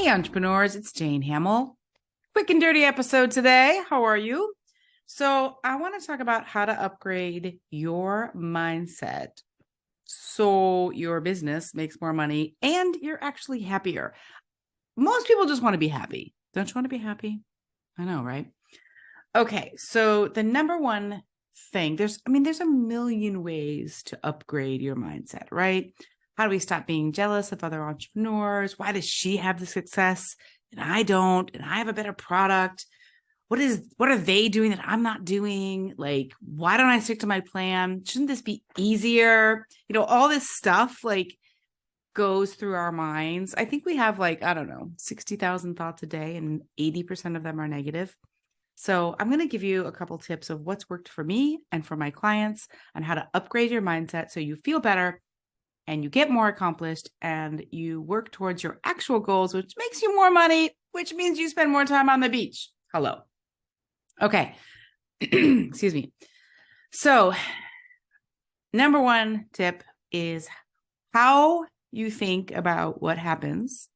Hey, entrepreneurs, it's Jane Hamill. Quick and dirty episode today. How are you? So, I want to talk about how to upgrade your mindset so your business makes more money and you're actually happier. Most people just want to be happy. Don't you want to be happy? I know, right? Okay, so the number one thing, there's a million ways to upgrade your mindset, right? How do we stop being jealous of other entrepreneurs? Why does she have the success and I don't? And I have a better product. What are they doing that I'm not doing? Like, why don't I stick to my plan? Shouldn't this be easier? All this stuff goes through our minds. I think we have 60,000 thoughts a day, and 80% of them are negative. So I'm going to give you a couple tips of what's worked for me and for my clients on how to upgrade your mindset so you feel better and you get more accomplished and you work towards your actual goals, which makes you more money, which means you spend more time on the beach. Hello. Okay. Excuse me. So number one tip is how you think about what happens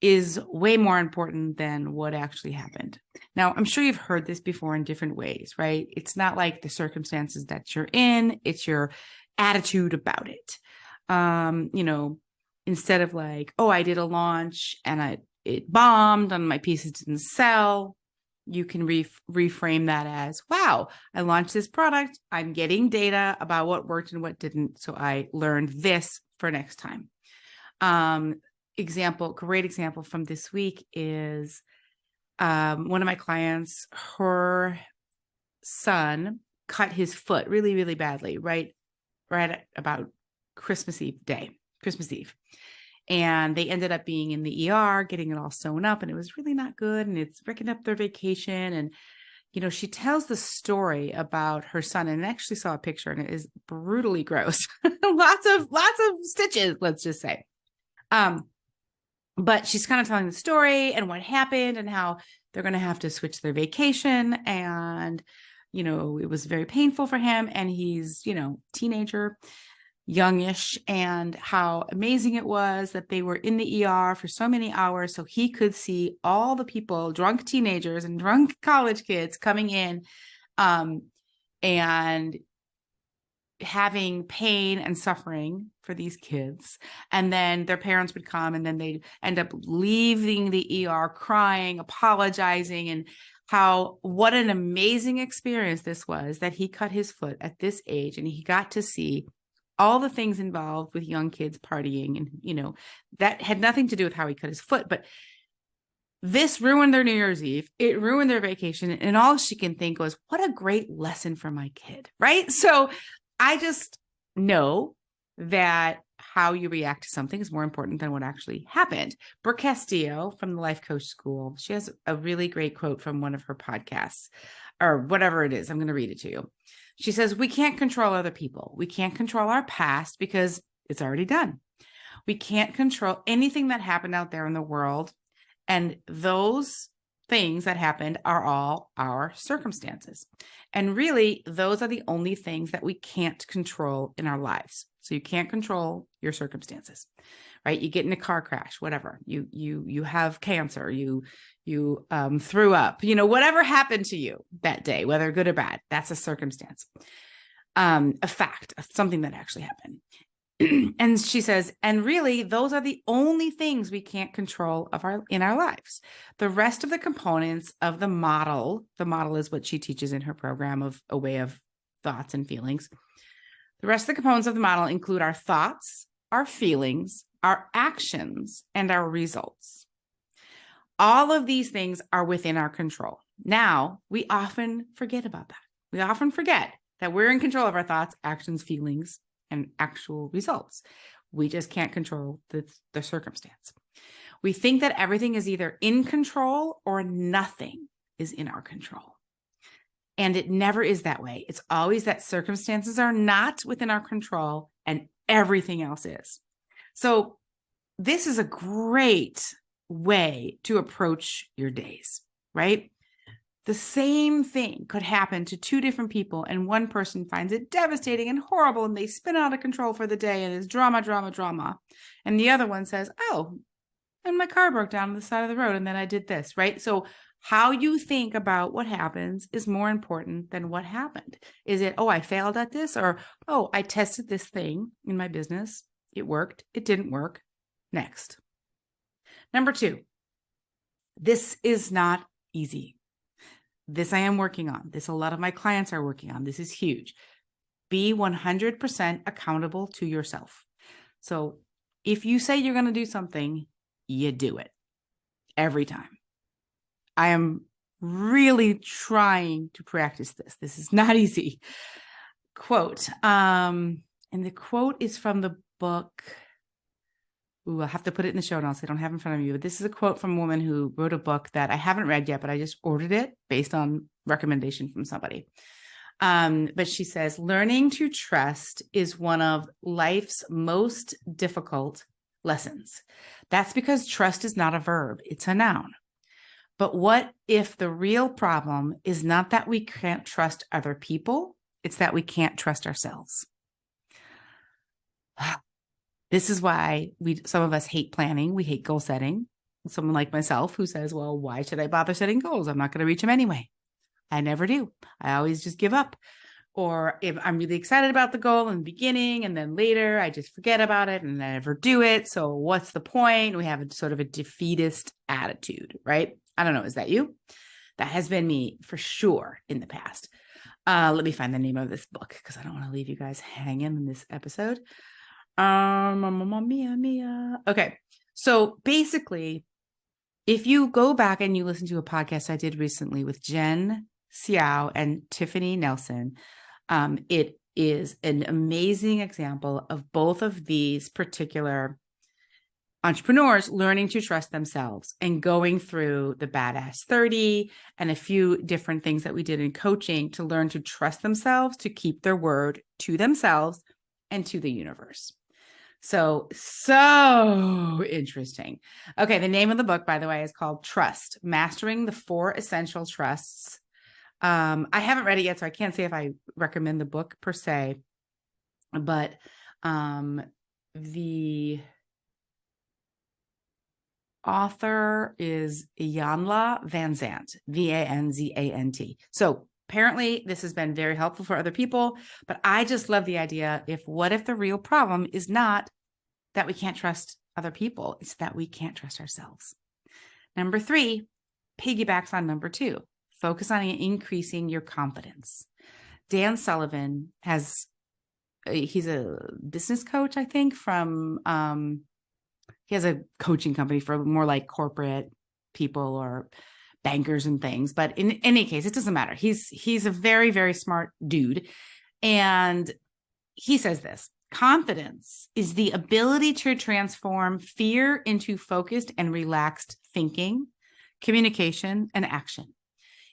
is way more important than what actually happened. Now, I'm sure you've heard this before in different ways, right? It's not like the circumstances that you're in, it's your attitude about it. Instead of I did a launch and it bombed and my pieces didn't sell, you can reframe that as, wow, I launched this product. I'm getting data about what worked and what didn't. So I learned this for next time. Great example from this week is one of my clients, her son cut his foot really, really badly, right at about Christmas Eve. And they ended up being in the ER, getting it all sewn up, and it was really not good. And it's breaking up their vacation. And, she tells the story about her son, and I actually saw a picture and it is brutally gross. lots of stitches, let's just say. But she's kind of telling the story and what happened and how they're going to have to switch their vacation. And, it was very painful for him. And he's, teenager, youngish, and how amazing it was that they were in the ER for so many hours so he could see all the people, drunk teenagers and drunk college kids coming in and having pain and suffering for these kids. And then their parents would come and then they'd end up leaving the ER crying, apologizing, and what an amazing experience this was that he cut his foot at this age and he got to see all the things involved with young kids partying. And, that had nothing to do with how he cut his foot, but this ruined their New Year's Eve. It ruined their vacation. And all she can think was, what a great lesson for my kid, right? So I just know that how you react to something is more important than what actually happened. Brooke Castillo from the Life Coach School, she has a really great quote from one of her podcasts or whatever it is. I'm going to read it to you. She says, we can't control other people. We can't control our past because it's already done. We can't control anything that happened out there in the world. And those things that happened are all our circumstances. And really, those are the only things that we can't control in our lives. So you can't control your circumstances, right? You get in a car crash, whatever. You have cancer, you threw up, whatever happened to you that day, whether good or bad, that's a circumstance, a fact, something that actually happened. And she says, and really, those are the only things we can't control in our lives. The rest of the components of the model is what she teaches in her program of a way of thoughts and feelings. The rest of the components of the model include our thoughts, our feelings, our actions, and our results. All of these things are within our control. Now, we often forget about that. We often forget that we're in control of our thoughts, actions, feelings, and actual results. We just can't control the circumstance. We think that everything is either in control or nothing is in our control. And it never is that way. It's always that circumstances are not within our control and everything else is. So this is a great way to approach your days, right? The same thing could happen to two different people, and one person finds it devastating and horrible, and they spin out of control for the day, and it's drama, drama, drama. And the other one says, oh, and my car broke down on the side of the road. And then I did this, right? So how you think about what happens is more important than what happened. Is it, oh, I failed at this? Or, oh, I tested this thing in my business. It worked. It didn't work. Next. Number 2, this is not easy. This I am working on. This a lot of my clients are working on. This is huge. Be 100% accountable to yourself. So if you say you're going to do something, you do it every time. I am really trying to practice this. This is not easy. Quote. And the quote is from the book. Ooh, I'll have to put it in the show notes. I don't have it in front of me, but this is a quote from a woman who wrote a book that I haven't read yet, but I just ordered it based on recommendation from somebody. But she says, learning to trust is one of life's most difficult lessons. That's because trust is not a verb, it's a noun. But what if the real problem is not that we can't trust other people, it's that we can't trust ourselves? This is why some of us hate planning. We hate goal setting. Someone like myself who says, well, why should I bother setting goals? I'm not going to reach them anyway. I never do. I always just give up. Or if I'm really excited about the goal in the beginning and then later I just forget about it and I never do it. So what's the point? We have a sort of a defeatist attitude, right? I don't know. Is that you? That has been me for sure in the past. Let me find the name of this book because I don't want to leave you guys hanging in this episode. Okay. So basically, if you go back and you listen to a podcast I did recently with Jen Xiao and Tiffany Nelson, it is an amazing example of both of these particular entrepreneurs learning to trust themselves and going through the Badass 30 and a few different things that we did in coaching to learn to trust themselves, to keep their word to themselves and to the universe. So interesting. Okay. The name of the book, by the way, is called Trust, Mastering the 4 Essential Trusts. I haven't read it yet, so I can't say if I recommend the book per se, but the author is Iyanla Vanzant, Vanzant. So apparently this has been very helpful for other people, but I just love the idea what if the real problem is not that we can't trust other people, it's that we can't trust ourselves. Number 3 piggybacks on number 2. Focus on increasing your confidence. Dan Sullivan he's a business coach, I think, from, he has a coaching company for more like corporate people or bankers and things. But in any case, it doesn't matter. He's a very, very smart dude. And he says this: confidence is the ability to transform fear into focused and relaxed thinking, communication, and action.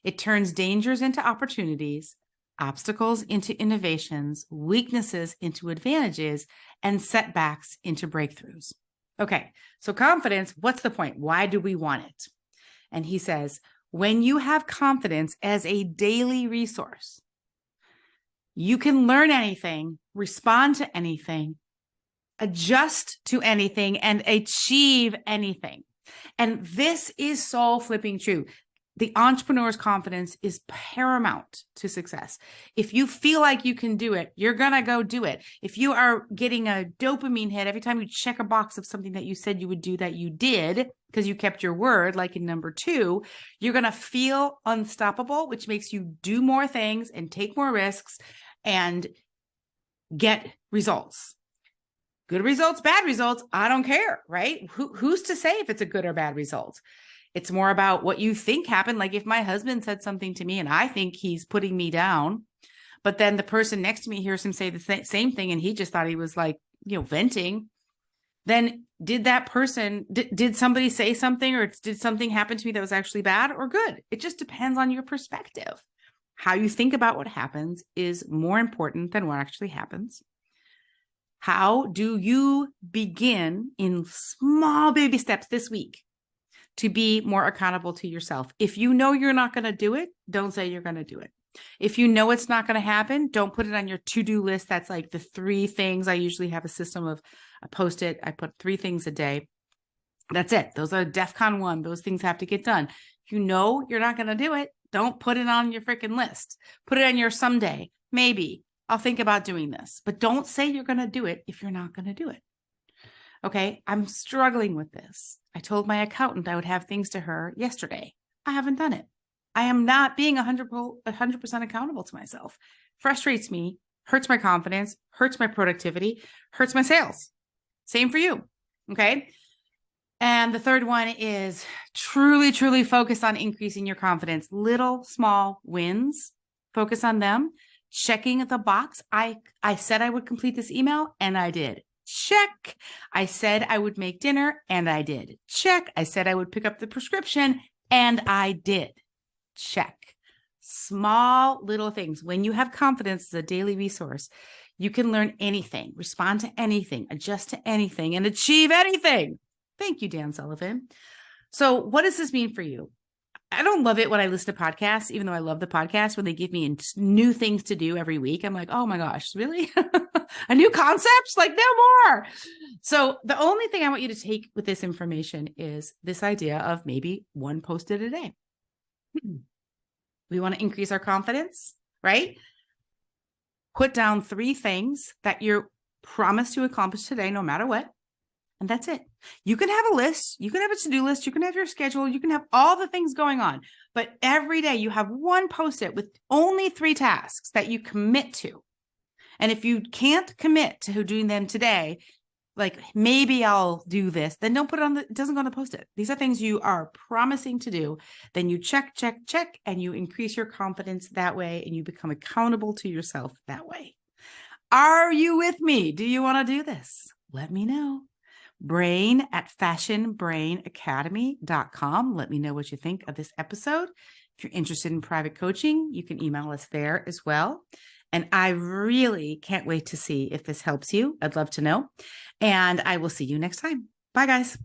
It turns dangers into opportunities, obstacles into innovations, weaknesses into advantages, and setbacks into breakthroughs. Okay, so confidence, what's the point? Why do we want it? And he says, when you have confidence as a daily resource, you can learn anything, respond to anything, adjust to anything, and achieve anything. And this is so flipping true. The entrepreneur's confidence is paramount to success. If you feel like you can do it, you're going to go do it. If you are getting a dopamine hit every time you check a box of something that you said you would do that you did because you kept your word, like in number 2, you're going to feel unstoppable, which makes you do more things and take more risks and get results. Good results, bad results, I don't care, right? Who's to say if it's a good or bad result? It's more about what you think happened. Like if my husband said something to me and I think he's putting me down, but then the person next to me hears him say the same thing and he just thought he was like, venting, then did that person, did somebody say something or did something happen to me that was actually bad or good? It just depends on your perspective. How you think about what happens is more important than what actually happens. How do you begin in small baby steps this week to be more accountable to yourself? If you know you're not going to do it, don't say you're going to do it. If you know it's not going to happen, don't put it on your to-do list. That's like the 3 things. I usually have a system of a Post-it. I put 3 things a day. That's it. Those are DEFCON 1. Those things have to get done. If you know you're not going to do it, don't put it on your freaking list. Put it on your someday. Maybe I'll think about doing this, but don't say you're going to do it if you're not going to do it. Okay. I'm struggling with this. I told my accountant I would have things to her yesterday. I haven't done it. I am not being 100% accountable to myself. Frustrates me, hurts my confidence, hurts my productivity, hurts my sales. Same for you. Okay. And the third one is truly, truly focus on increasing your confidence. Little, small wins. Focus on them. Checking the box. I said I would complete this email, and I did. Check. I said I would make dinner, and I did. Check. I said I would pick up the prescription, and I did. Check. Small little things. When you have confidence as a daily resource, you can learn anything, respond to anything, adjust to anything, and achieve anything. Thank you, Dan Sullivan. So what does this mean for you? I don't love it when I listen to podcasts, even though I love the podcast, when they give me new things to do every week. I'm like, oh my gosh, really? A new concept? Like, no more. So the only thing I want you to take with this information is this idea of maybe one post-it a day. We want to increase our confidence, right? Put down 3 things that you're promised to accomplish today, no matter what. And that's it. You can have a list. You can have a to-do list. You can have your schedule. You can have all the things going on. But every day you have one post-it with only 3 tasks that you commit to. And if you can't commit to doing them today, like maybe I'll do this, then don't put it on it doesn't go on the post-it. These are things you are promising to do. Then you check, and you increase your confidence that way, and you become accountable to yourself that way. Are you with me? Do you want to do this? Let me know. brain@fashionbrainacademy.com. Let me know what you think of this episode. If you're interested in private coaching, you can email us there as well. And I really can't wait to see if this helps you. I'd love to know. And I will see you next time. Bye, guys.